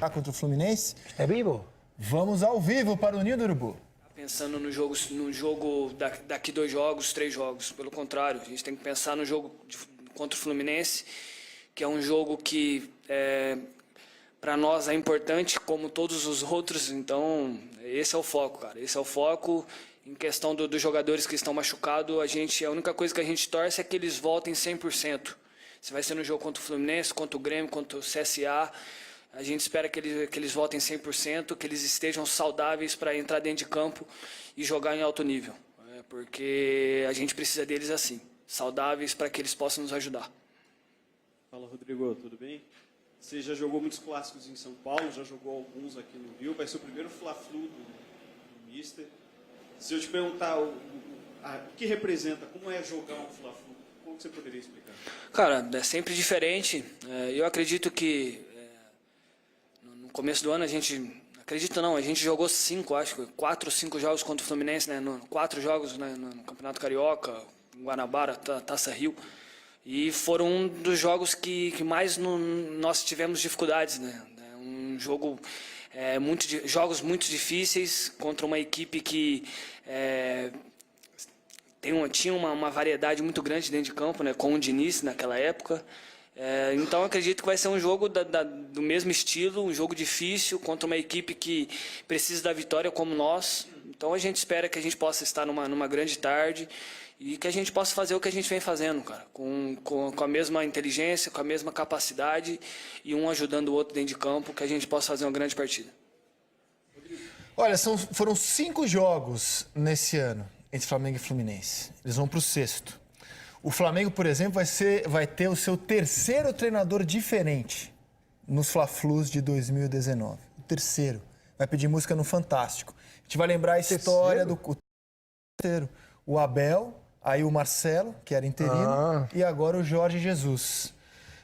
Contra o Fluminense? É vivo? Vamos ao vivo para o Ninho do Urubu. Pensando no jogo daqui 2 jogos, 3 jogos. Pelo contrário, a gente tem que pensar no jogo contra o Fluminense, que é um jogo que para nós é importante, como todos os outros. Então, esse é o foco, cara. Esse é o foco. Em questão dos jogadores que estão machucados, a única coisa que a gente torce é que eles voltem 100%. Se vai ser no jogo contra o Fluminense, contra o Grêmio, contra o CSA, a gente espera que eles voltem 100%, que eles estejam saudáveis para entrar dentro de campo e jogar em alto nível. Porque a gente precisa deles assim, saudáveis, para que eles possam nos ajudar. Fala, Rodrigo, tudo bem? Você já jogou muitos clássicos em São Paulo, já jogou alguns aqui no Rio, vai ser o primeiro Fla-Flu do Mister. Se eu te perguntar o que representa, como é jogar um Fla-Flu, como você poderia explicar? Cara, é sempre diferente. Eu acredito que no começo do ano a gente jogou 4 ou 5 jogos contra o Fluminense, né? 4 jogos, né, no Campeonato Carioca, em Guanabara, Taça Rio. E foram um dos jogos que mais nós tivemos dificuldades, né? Um jogo, jogos muito difíceis contra uma equipe que tinha uma variedade muito grande dentro de campo, né? Com o Diniz naquela época. Então acredito que vai ser um jogo do mesmo estilo, um jogo difícil contra uma equipe que precisa da vitória como nós. Então a gente espera que a gente possa estar numa grande tarde e que a gente possa fazer o que a gente vem fazendo, cara, com a mesma inteligência, com a mesma capacidade e um ajudando o outro dentro de campo, que a gente possa fazer uma grande partida. Olha, foram 5 jogos nesse ano entre Flamengo e Fluminense. Eles vão para o 6º. O Flamengo, por exemplo, vai ter o seu 3º treinador diferente nos Fla-Flus de 2019. O 3º. Vai pedir música no Fantástico. A gente vai lembrar a história do terceiro. O Abel, aí o Marcelo, que era interino, e agora o Jorge Jesus.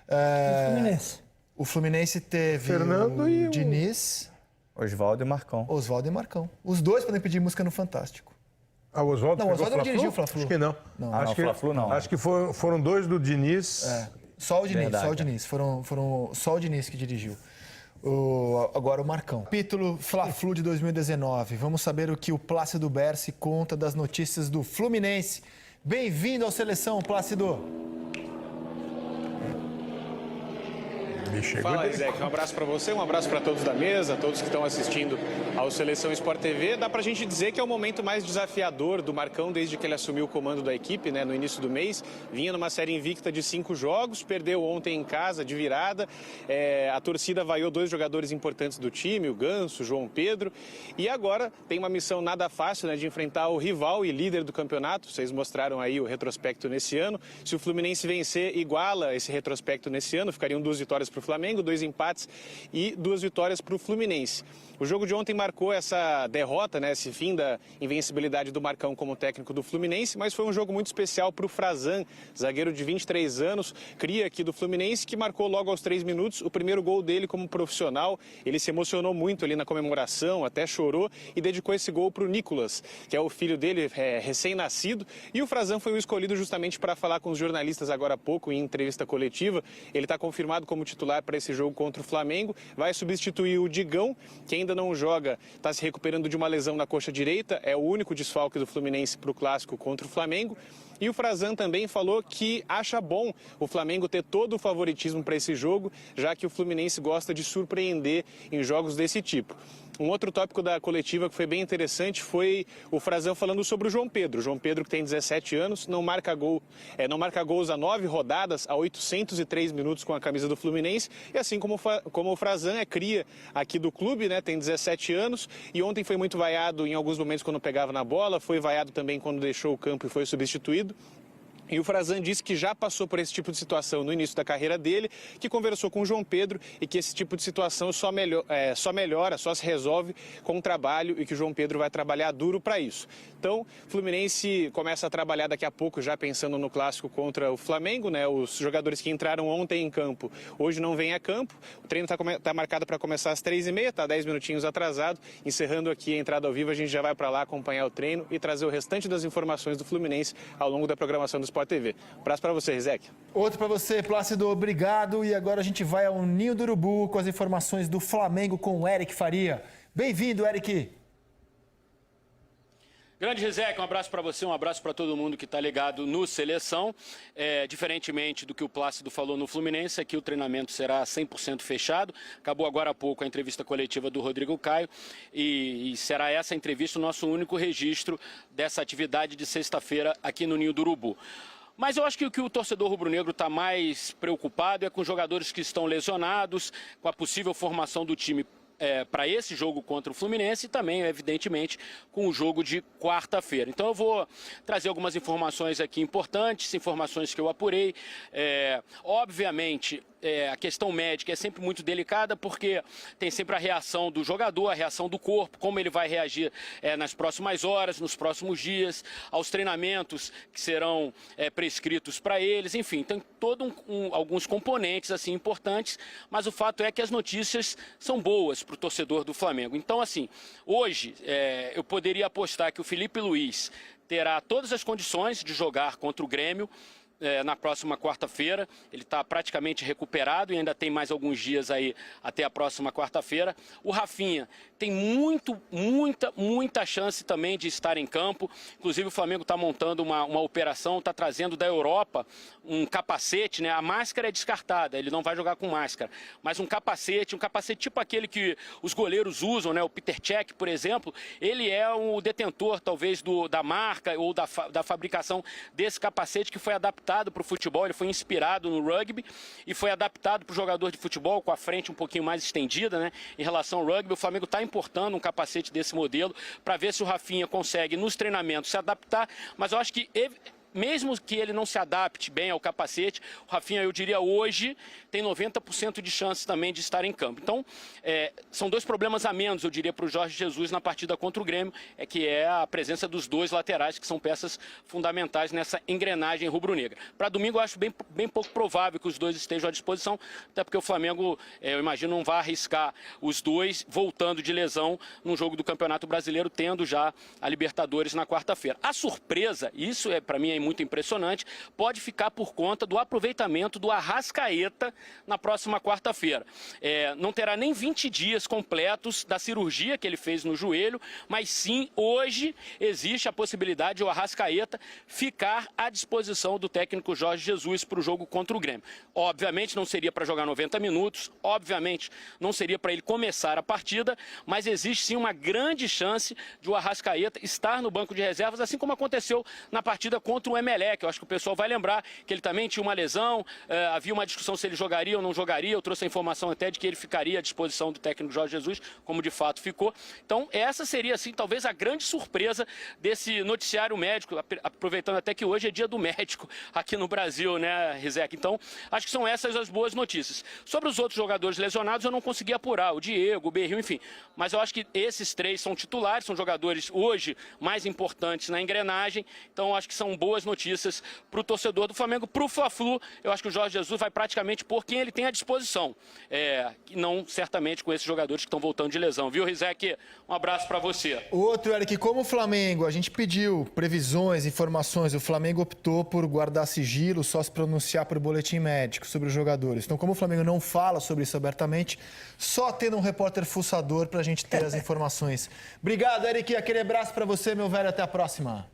O Fluminense. O Fluminense teve Fernando o e Diniz. Oswaldo e Marcão. Oswaldo e Marcão. Os dois podem pedir música no Fantástico. Ah, o Oswaldo Não, o Oswaldo não dirigiu o Fla-Flu. Acho que não. Acho que Fla-Flu não. Acho que foram 2 do Diniz. Só o Diniz, Verdade, só o Diniz. Foram só o Diniz que dirigiu. Agora o Marcão. Capítulo Fla-Flu de 2019. Vamos saber o que o Plácido Berci conta das notícias do Fluminense. Bem-vindo ao Seleção, Plácido. Fala, Isaac. Um abraço para você, um abraço para todos da mesa, todos que estão assistindo ao Seleção Sport TV. Dá para a gente dizer que é o momento mais desafiador do Marcão desde que ele assumiu o comando da equipe, né, no início do mês. Vinha numa série invicta de 5 jogos, perdeu ontem em casa de virada. A torcida vaiou 2 jogadores importantes do time, o Ganso, o João Pedro. E agora tem uma missão nada fácil, né, de enfrentar o rival e líder do campeonato. Vocês mostraram aí o retrospecto nesse ano. Se o Fluminense vencer, iguala esse retrospecto nesse ano. Ficariam 2 vitórias para o Flamengo, 2 empates e 2 vitórias para o Fluminense. O jogo de ontem marcou essa derrota, né, esse fim da invencibilidade do Marcão como técnico do Fluminense, mas foi um jogo muito especial para o Frazan, zagueiro de 23 anos, cria aqui do Fluminense, que marcou logo aos 3 minutos o primeiro gol dele como profissional. Ele se emocionou muito ali na comemoração, até chorou e dedicou esse gol para o Nicolas, que é o filho dele, recém-nascido. E o Frazan foi o escolhido justamente para falar com os jornalistas agora há pouco, em entrevista coletiva. Ele está confirmado como titular para esse jogo contra o Flamengo, vai substituir o Digão, que ainda não joga, está se recuperando de uma lesão na coxa direita, é o único desfalque do Fluminense para o clássico contra o Flamengo. E o Frazan também falou que acha bom o Flamengo ter todo o favoritismo para esse jogo, já que o Fluminense gosta de surpreender em jogos desse tipo. Um outro tópico da coletiva que foi bem interessante foi o Frazan falando sobre o João Pedro. O João Pedro, que tem 17 anos, não marca gols há 9 rodadas, há 803 minutos com a camisa do Fluminense. E assim como o Frazan é cria aqui do clube, né, tem 17 anos. E ontem foi muito vaiado em alguns momentos quando pegava na bola, foi vaiado também quando deixou o campo e foi substituído. E o Frazan disse que já passou por esse tipo de situação no início da carreira dele, que conversou com o João Pedro e que esse tipo de situação só melhora, só se resolve com o trabalho e que o João Pedro vai trabalhar duro para isso. Então, o Fluminense começa a trabalhar daqui a pouco, já pensando no clássico contra o Flamengo, né? Os jogadores que entraram ontem em campo, hoje não vêm a campo. O treino está marcado para começar às 3h30, está 10 minutinhos atrasado. Encerrando aqui a entrada ao vivo, a gente já vai para lá acompanhar o treino e trazer o restante das informações do Fluminense ao longo da programação do Sport Sport TV. Abraço para você, Rizek. Outro para você, Plácido, obrigado. E agora a gente vai ao Ninho do Urubu com as informações do Flamengo com o Eric Faria. Bem-vindo, Eric. Grande Rizek, um abraço para você, um abraço para todo mundo que está ligado no Seleção. Diferentemente do que o Plácido falou no Fluminense, aqui o treinamento será 100% fechado. Acabou agora há pouco a entrevista coletiva do Rodrigo Caio e será essa entrevista o nosso único registro dessa atividade de sexta-feira aqui no Ninho do Urubu. Mas eu acho que o que o torcedor rubro-negro está mais preocupado é com os jogadores que estão lesionados, com a possível formação do time para esse jogo contra o Fluminense e também, evidentemente, com o jogo de quarta-feira. Então eu vou trazer algumas informações aqui importantes, informações que eu apurei. Obviamente, a questão médica é sempre muito delicada porque tem sempre a reação do jogador, a reação do corpo, como ele vai reagir nas próximas horas, nos próximos dias, aos treinamentos que serão prescritos para eles, enfim, tem alguns componentes assim importantes, mas o fato é que as notícias são boas para o torcedor do Flamengo. Então, assim, hoje eu poderia apostar que o Felipe Luiz terá todas as condições de jogar contra o Grêmio na próxima quarta-feira. Ele está praticamente recuperado e ainda tem mais alguns dias aí até a próxima quarta-feira. O Rafinha tem muita chance também de estar em campo. Inclusive o Flamengo está montando uma operação, está trazendo da Europa um capacete, né? A máscara é descartada, ele não vai jogar com máscara, mas um capacete tipo aquele que os goleiros usam, né? O Peter Cech, por exemplo, ele é o detentor talvez da marca ou da fabricação desse capacete que foi adaptado para o futebol. Ele foi inspirado no rugby e foi adaptado para o jogador de futebol com a frente um pouquinho mais estendida, né? Em relação ao rugby, o Flamengo está importando um capacete desse modelo para ver se o Rafinha consegue nos treinamentos se adaptar, mas eu acho que mesmo que ele não se adapte bem ao capacete, o Rafinha, eu diria hoje, tem 90% de chance também de estar em campo. Então, são dois problemas a menos, eu diria, para o Jorge Jesus na partida contra o Grêmio, que é a presença dos dois laterais, que são peças fundamentais nessa engrenagem rubro-negra. Para domingo, eu acho bem pouco provável que os dois estejam à disposição, até porque o Flamengo, eu imagino, não vai arriscar os dois voltando de lesão num jogo do Campeonato Brasileiro, tendo já a Libertadores na quarta-feira. A surpresa, isso para mim é muito impressionante, pode ficar por conta do aproveitamento do Arrascaeta na próxima quarta-feira. Não terá nem 20 dias completos da cirurgia que ele fez no joelho, mas sim, hoje existe a possibilidade de o Arrascaeta ficar à disposição do técnico Jorge Jesus para o jogo contra o Grêmio. Obviamente não seria para jogar 90 minutos, obviamente não seria para ele começar a partida, mas existe sim uma grande chance de o Arrascaeta estar no banco de reservas, assim como aconteceu na partida contra o Emelec. Eu acho que o pessoal vai lembrar que ele também tinha uma lesão, havia uma discussão se ele jogaria ou não jogaria. Eu trouxe a informação até de que ele ficaria à disposição do técnico Jorge Jesus, como de fato ficou. Então essa seria assim talvez a grande surpresa desse noticiário médico, aproveitando até que hoje é dia do médico aqui no Brasil, né, Rizek? Então acho que são essas as boas notícias. Sobre os outros jogadores lesionados eu não consegui apurar, o Diego, o Berril, enfim, mas eu acho que esses três são titulares, são jogadores hoje mais importantes na engrenagem, então eu acho que são boas notícias para o torcedor do Flamengo. Para o Fla-Flu, eu acho que o Jorge Jesus vai praticamente pôr quem ele tem à disposição. Não certamente com esses jogadores que estão voltando de lesão. Viu, Rizek? Um abraço para você. O outro, Eric, como o Flamengo, a gente pediu previsões, informações, o Flamengo optou por guardar sigilo, só se pronunciar por boletim médico sobre os jogadores. Então, como o Flamengo não fala sobre isso abertamente, só tendo um repórter fuçador para a gente ter as informações. Obrigado, Eric. Aquele abraço para você, meu velho. Até a próxima.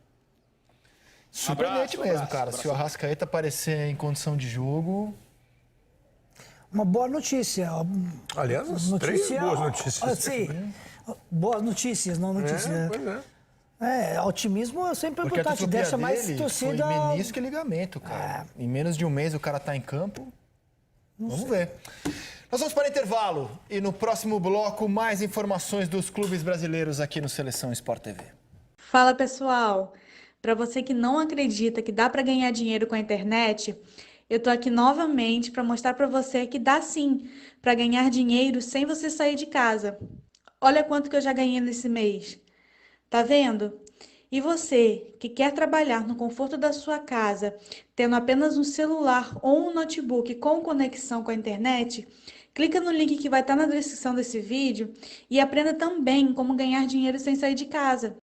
Surpreendente mesmo, cara. Se o Arrascaeta aparecer em condição de jogo... Uma boa notícia. Aliás, três boas notícias. Sim, boas notícias, não notícias. Pois é. Otimismo é sempre Porque a importante, titubeia deixa mais dele torcida... foi menisco e ligamento, cara. Em menos de um mês o cara tá em campo. Vamos ver. Nós vamos para intervalo e no próximo bloco mais informações dos clubes brasileiros aqui no Seleção Sport TV. Fala, pessoal! Para você que não acredita que dá para ganhar dinheiro com a internet, eu tô aqui novamente para mostrar para você que dá sim para ganhar dinheiro sem você sair de casa. Olha quanto que eu já ganhei nesse mês. Tá vendo? E você que quer trabalhar no conforto da sua casa, tendo apenas um celular ou um notebook com conexão com a internet, clica no link que vai estar na descrição desse vídeo e aprenda também como ganhar dinheiro sem sair de casa.